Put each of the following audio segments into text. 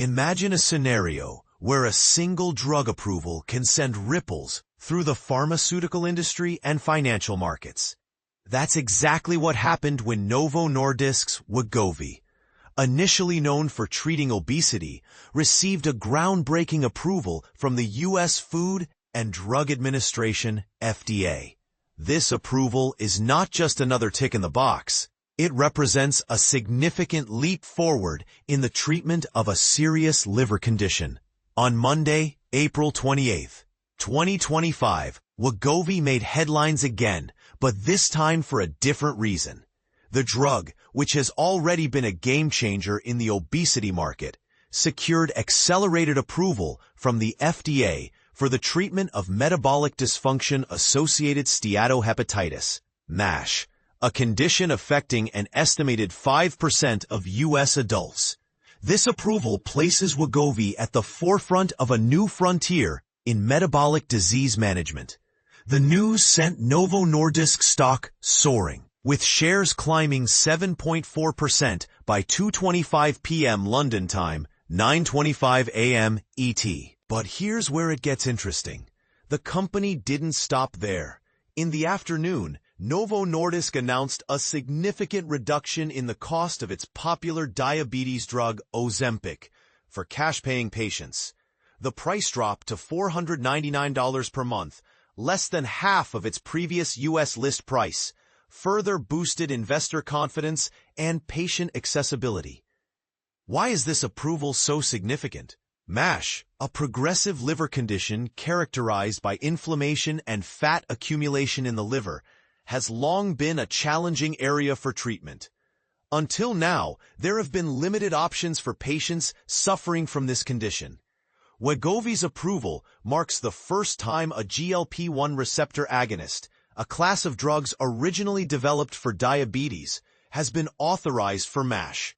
Imagine a scenario where a single drug approval can send ripples through the pharmaceutical industry and financial markets. That's exactly what happened when Novo Nordisk's Wegovy, initially known for treating obesity, received a groundbreaking approval from the U.S. Food and Drug Administration, FDA. This approval is not just another tick in the box. It represents a significant leap forward in the treatment of a serious liver condition. On Monday, April 28, 2025, Wegovy made headlines again, but this time for a different reason. The drug, which has already been a game-changer in the obesity market, secured accelerated approval from the FDA for the treatment of metabolic dysfunction-associated steatohepatitis, MASH, a condition affecting an estimated 5% of U.S. adults. This approval places Wegovy at the forefront of a new frontier in metabolic disease management. The news sent Novo Nordisk stock soaring, with shares climbing 7.4% by 2:25 p.m. London time, 9:25 a.m. ET. But here's where it gets interesting. The company didn't stop there. In the afternoon, Novo Nordisk announced a significant reduction in the cost of its popular diabetes drug Ozempic for cash-paying patients. The price dropped to $499 per month, less than half of its previous U.S. list price, further boosted investor confidence and patient accessibility. Why is this approval so significant? MASH, a progressive liver condition characterized by inflammation and fat accumulation in the liver, has long been a challenging area for treatment. Until now, there have been limited options for patients suffering from this condition. Wegovy's approval marks the first time a GLP-1 receptor agonist, a class of drugs originally developed for diabetes, has been authorized for MASH.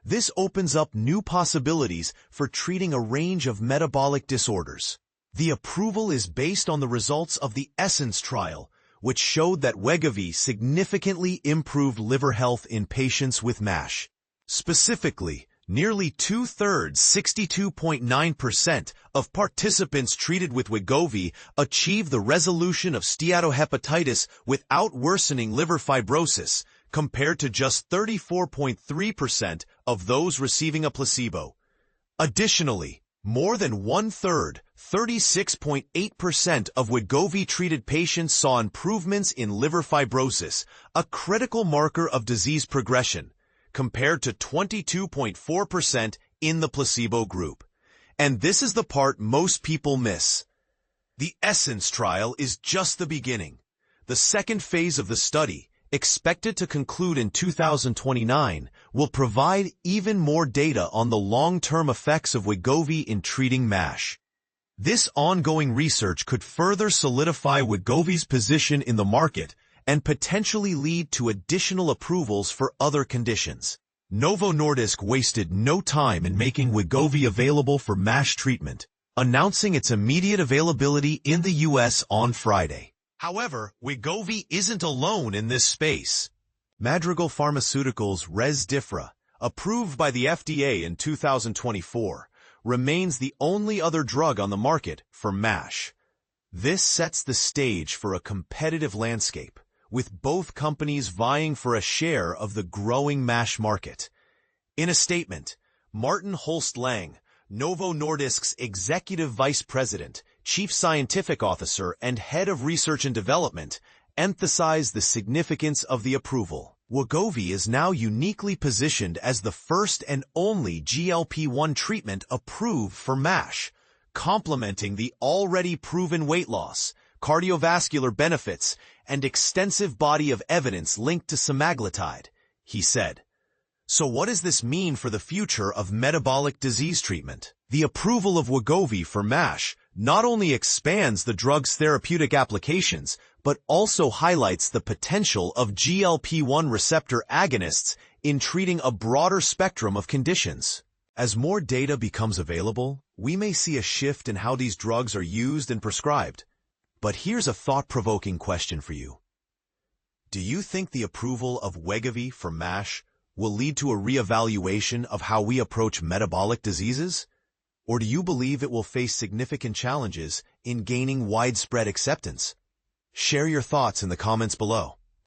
This opens up new possibilities for treating a range of metabolic disorders. The approval is based on the results of the ESSENCE trial, which showed that Wegovy significantly improved liver health in patients with MASH. Specifically, nearly two-thirds, 62.9% of participants treated with Wegovy achieved the resolution of steatohepatitis without worsening liver fibrosis, compared to just 34.3% of those receiving a placebo. Additionally, more than one-third, 36.8% of Wegovy-treated patients saw improvements in liver fibrosis, a critical marker of disease progression, compared to 22.4% in the placebo group. And this is the part most people miss. The ESSENCE trial is just the beginning. The second phase of the study, expected to conclude in 2029, will provide even more data on the long-term effects of Wegovy in treating MASH. This ongoing research could further solidify Wegovy's position in the market and potentially lead to additional approvals for other conditions. Novo Nordisk wasted no time in making Wegovy available for MASH treatment, announcing its immediate availability in the U.S. on Friday. However, Wegovy isn't alone in this space. Madrigal Pharmaceuticals Rezdiffra, approved by the FDA in 2024, remains the only other drug on the market for MASH. This sets the stage for a competitive landscape, with both companies vying for a share of the growing MASH market. In a statement, Martin Holst Lang, Novo Nordisk's Executive Vice President, Chief Scientific Officer, and Head of Research and Development, emphasized the significance of the approval. Wegovy is now uniquely positioned as the first and only GLP-1 treatment approved for MASH, complementing the already proven weight loss, cardiovascular benefits, and extensive body of evidence linked to semaglutide, he said. So what does this mean for the future of metabolic disease treatment? The approval of Wegovy for MASH not only expands the drug's therapeutic applications, but also highlights the potential of GLP-1 receptor agonists in treating a broader spectrum of conditions. As more data becomes available, we may see a shift in how these drugs are used and prescribed. But here's a thought-provoking question for you. Do you think the approval of Wegovy for MASH will lead to a reevaluation of how we approach metabolic diseases? Or do you believe it will face significant challenges in gaining widespread acceptance? Share your thoughts in the comments below.